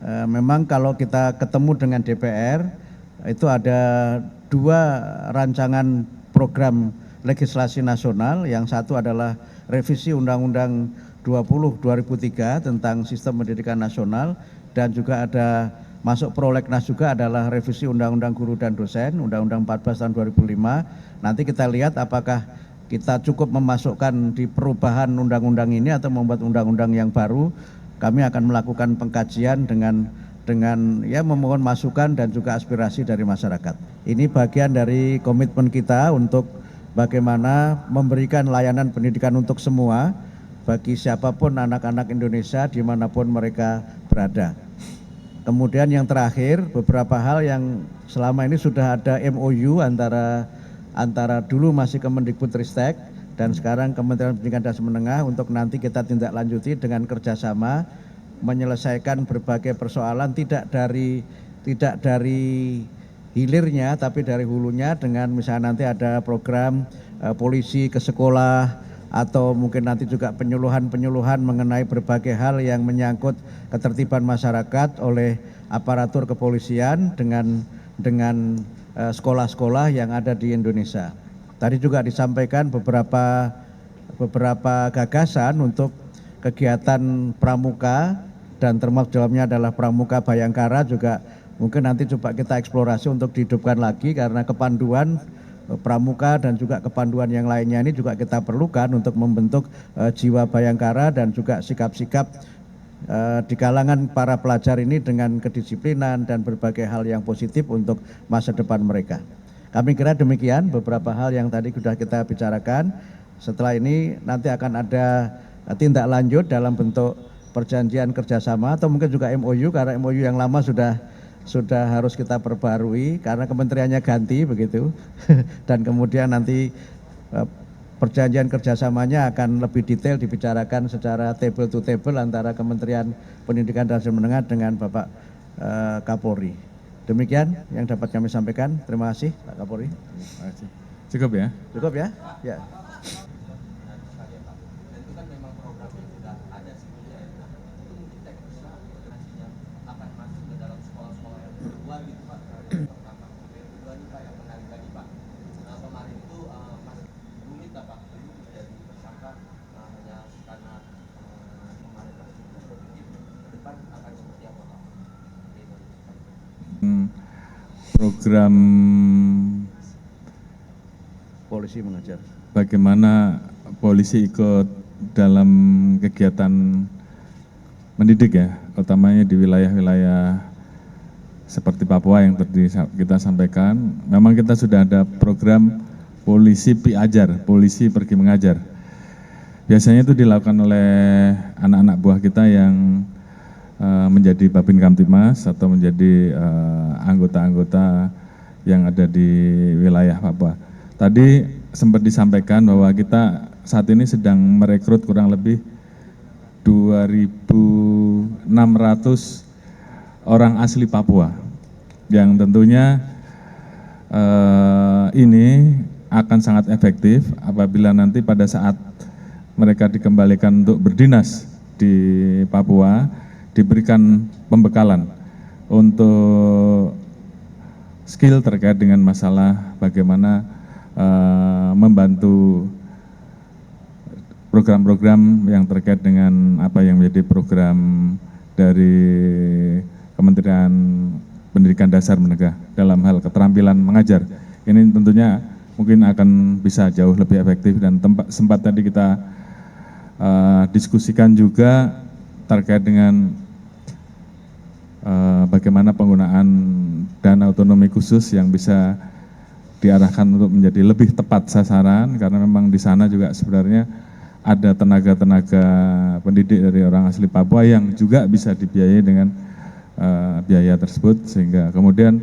Memang kalau kita ketemu dengan DPR, itu ada 2 rancangan program legislasi nasional. Yang satu adalah revisi Undang-Undang 20 2003 tentang sistem pendidikan nasional, dan juga ada masuk prolegnas juga adalah revisi Undang-Undang Guru dan Dosen, Undang-Undang 14 tahun 2005. Nanti kita lihat apakah kita cukup memasukkan di perubahan undang-undang ini atau membuat undang-undang yang baru. Kami akan melakukan pengkajian dengan ya memohon masukan dan juga aspirasi dari masyarakat. Ini bagian dari komitmen kita untuk bagaimana memberikan layanan pendidikan untuk semua bagi siapapun anak-anak Indonesia dimanapun mereka berada. Kemudian yang terakhir, beberapa hal yang selama ini sudah ada MOU antara dulu masih Kemendikbudristek dan sekarang Kementerian Pendidikan dan Menengah, untuk nanti kita tindak lanjuti dengan kerjasama menyelesaikan berbagai persoalan tidak dari hilirnya tapi dari hulunya, dengan misalnya nanti ada program polisi ke sekolah, atau mungkin nanti juga penyuluhan mengenai berbagai hal yang menyangkut ketertiban masyarakat oleh aparatur kepolisian dengan sekolah-sekolah yang ada di Indonesia. Tadi juga disampaikan beberapa gagasan untuk kegiatan pramuka, dan termasuk dalamnya adalah pramuka Bayangkara juga mungkin nanti coba kita eksplorasi untuk dihidupkan lagi, karena kepanduan pramuka dan juga kepanduan yang lainnya ini juga kita perlukan untuk membentuk jiwa Bayangkara dan juga sikap-sikap di kalangan para pelajar ini dengan kedisiplinan dan berbagai hal yang positif untuk masa depan mereka. Kami kira demikian beberapa hal yang tadi sudah kita bicarakan. Setelah ini nanti akan ada tindak lanjut dalam bentuk perjanjian kerjasama atau mungkin juga MOU, karena MOU yang lama sudah harus kita perbarui karena kementeriannya ganti begitu. Dan kemudian nanti perjanjian kerjasamanya akan lebih detail dibicarakan secara table to table antara Kementerian Pendidikan dan Menengah dengan Bapak Kapolri. Demikian yang dapat kami sampaikan. Terima kasih Pak Kapolri. Terima kasih. Cukup ya? Cukup ya? Ya. Program polisi mengajar. Bagaimana polisi ikut dalam kegiatan mendidik ya, utamanya di wilayah-wilayah seperti Papua yang tadi kita sampaikan. Memang kita sudah ada program polisi Piajar, polisi pergi mengajar. Biasanya itu dilakukan oleh anak-anak buah kita yang menjadi Babin Kamtimas atau menjadi anggota-anggota yang ada di wilayah Papua. Tadi sempat disampaikan bahwa kita saat ini sedang merekrut kurang lebih 2.600 orang asli Papua, yang tentunya ini akan sangat efektif apabila nanti pada saat mereka dikembalikan untuk berdinas di Papua, diberikan pembekalan untuk skill terkait dengan masalah bagaimana membantu program-program yang terkait dengan apa yang menjadi program dari Kementerian Pendidikan Dasar Menengah dalam hal keterampilan mengajar. Ini tentunya mungkin akan bisa jauh lebih efektif, dan sempat tadi kita diskusikan juga terkait dengan bagaimana penggunaan dana otonomi khusus yang bisa diarahkan untuk menjadi lebih tepat sasaran, karena memang di sana juga sebenarnya ada tenaga-tenaga pendidik dari orang asli Papua yang juga bisa dibiayai dengan biaya tersebut, sehingga kemudian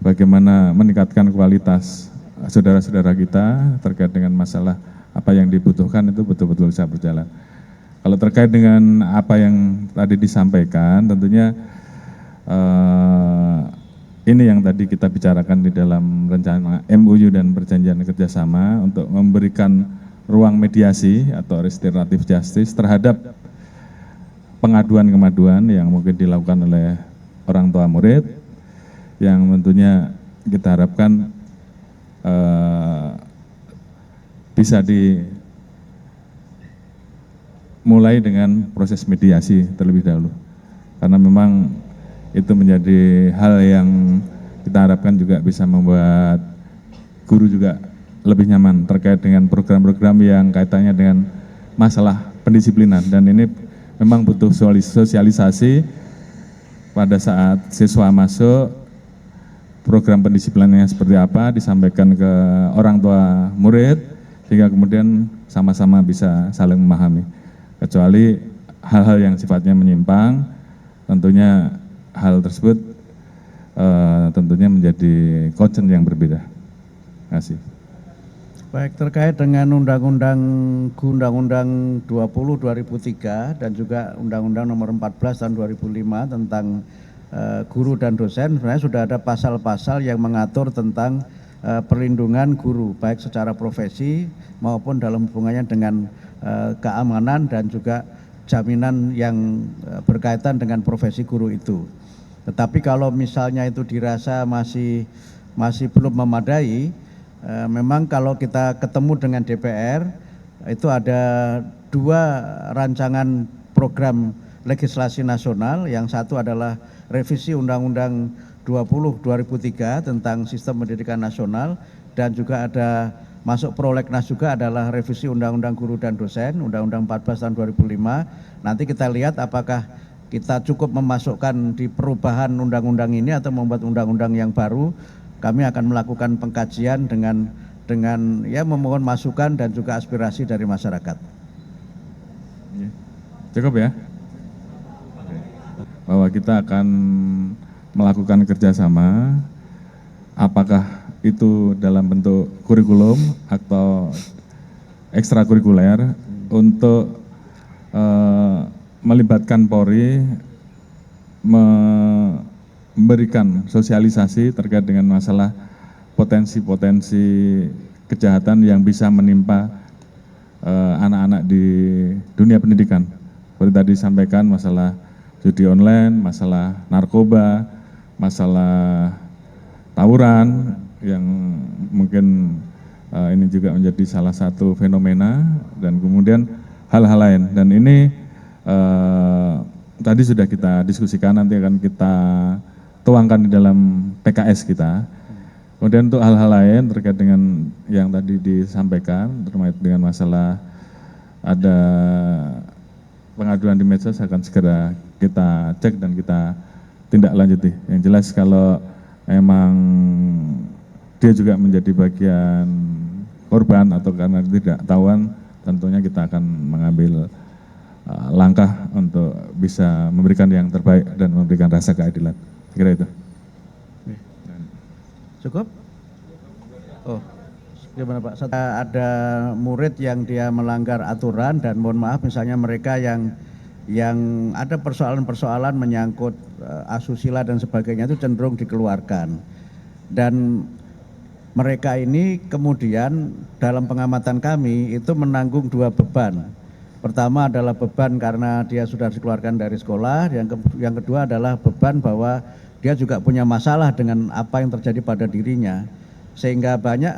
bagaimana meningkatkan kualitas saudara-saudara kita terkait dengan masalah apa yang dibutuhkan itu betul-betul bisa berjalan. Kalau terkait dengan apa yang tadi disampaikan, tentunya ini yang tadi kita bicarakan di dalam rencana MOU dan perjanjian kerjasama untuk memberikan ruang mediasi atau restoratif justice terhadap pengaduan-kemaduan yang mungkin dilakukan oleh orang tua murid, yang tentunya kita harapkan bisa dimulai dengan proses mediasi terlebih dahulu, karena memang itu menjadi hal yang kita harapkan juga bisa membuat guru juga lebih nyaman terkait dengan program-program yang kaitannya dengan masalah pendisiplinan, dan ini memang butuh sosialisasi pada saat siswa masuk, program pendisiplinannya seperti apa disampaikan ke orang tua murid sehingga kemudian sama-sama bisa saling memahami. Kecuali hal-hal yang sifatnya menyimpang, tentunya hal tersebut tentunya menjadi concern yang berbeda. Terima kasih. Baik, terkait dengan Undang-Undang 20 2003 dan juga Undang-Undang Nomor 14 tahun 2005 tentang guru dan dosen, sebenarnya sudah ada pasal-pasal yang mengatur tentang perlindungan guru, baik secara profesi maupun dalam hubungannya dengan keamanan dan juga jaminan yang berkaitan dengan profesi guru itu. Tetapi kalau misalnya itu dirasa masih belum memadai, memang kalau kita ketemu dengan DPR, itu ada 2 rancangan program legislasi nasional. Yang satu adalah revisi Undang-Undang 20 2003 tentang sistem pendidikan nasional, dan juga ada masuk prolegnas juga adalah revisi Undang-Undang Guru dan Dosen, Undang-Undang 14 tahun 2005. Nanti kita lihat apakah kita cukup memasukkan di perubahan undang-undang ini atau membuat undang-undang yang baru. Kami akan melakukan pengkajian dengan ya memohon masukan dan juga aspirasi dari masyarakat. Cukup ya? Bahwa kita akan melakukan kerjasama, apakah itu dalam bentuk kurikulum atau ekstrakurikuler, untuk melibatkan Polri, memberikan sosialisasi terkait dengan masalah potensi-potensi kejahatan yang bisa menimpa anak-anak di dunia pendidikan. Seperti tadi disampaikan, masalah judi online, masalah narkoba, masalah tawuran, yang mungkin ini juga menjadi salah satu fenomena, dan kemudian hal-hal lain. Dan ini tadi sudah kita diskusikan, nanti akan kita tuangkan di dalam PKS kita. Kemudian untuk hal-hal lain terkait dengan yang tadi disampaikan, terkait dengan masalah ada pengaduan di medsos, akan segera kita cek dan kita tindak lanjuti. Yang jelas kalau memang dia juga menjadi bagian korban atau karena tidak tahuan, tentunya kita akan mengambil langkah untuk bisa memberikan yang terbaik dan memberikan rasa keadilan. Kira itu. Cukup? Oh, gimana Pak? Ada murid yang dia melanggar aturan, dan mohon maaf misalnya mereka yang ada persoalan-persoalan menyangkut asusila dan sebagainya, itu cenderung dikeluarkan. Dan mereka ini kemudian dalam pengamatan kami itu menanggung 2 beban. Pertama adalah beban karena dia sudah dikeluarkan dari sekolah, yang kedua adalah beban bahwa dia juga punya masalah dengan apa yang terjadi pada dirinya, sehingga banyak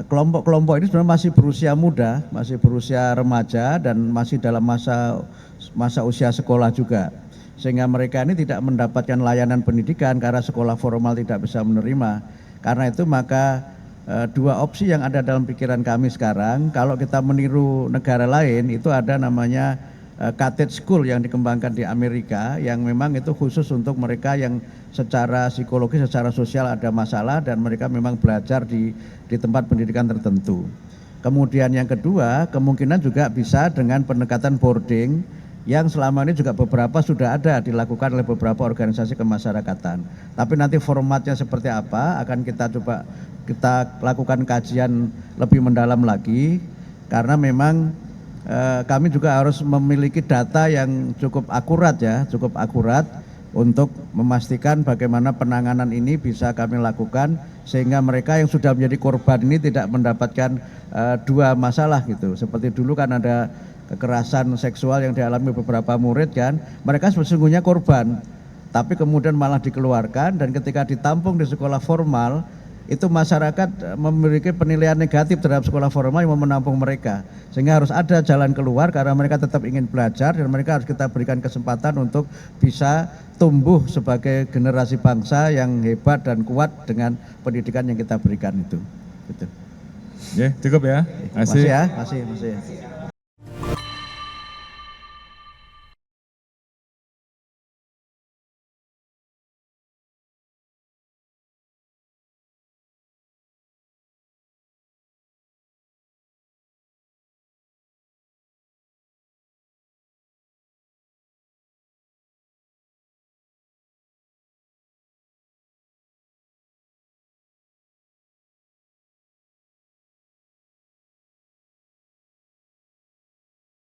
kelompok-kelompok ini sebenarnya masih berusia muda, masih berusia remaja, dan masih dalam masa usia sekolah juga, sehingga mereka ini tidak mendapatkan layanan pendidikan karena sekolah formal tidak bisa menerima. Karena itu maka 2 opsi yang ada dalam pikiran kami sekarang, kalau kita meniru negara lain, itu ada namanya cottage school yang dikembangkan di Amerika, yang memang itu khusus untuk mereka yang secara psikologis, secara sosial ada masalah, dan mereka memang belajar di tempat pendidikan tertentu. Kemudian yang kedua, kemungkinan juga bisa dengan pendekatan boarding, yang selama ini juga beberapa sudah ada dilakukan oleh beberapa organisasi kemasyarakatan. Tapi nanti formatnya seperti apa akan kita lakukan kajian lebih mendalam lagi, karena memang kami juga harus memiliki data yang cukup akurat untuk memastikan bagaimana penanganan ini bisa kami lakukan, sehingga mereka yang sudah menjadi korban ini tidak mendapatkan 2 masalah gitu. Seperti dulu kan ada kekerasan seksual yang dialami beberapa murid kan, mereka sesungguhnya korban, tapi kemudian malah dikeluarkan, dan ketika ditampung di sekolah formal, itu masyarakat memiliki penilaian negatif terhadap sekolah formal yang menampung mereka, sehingga harus ada jalan keluar karena mereka tetap ingin belajar dan mereka harus kita berikan kesempatan untuk bisa tumbuh sebagai generasi bangsa yang hebat dan kuat dengan pendidikan yang kita berikan itu. Gitu. Ya, cukup ya. Masih ya, masih.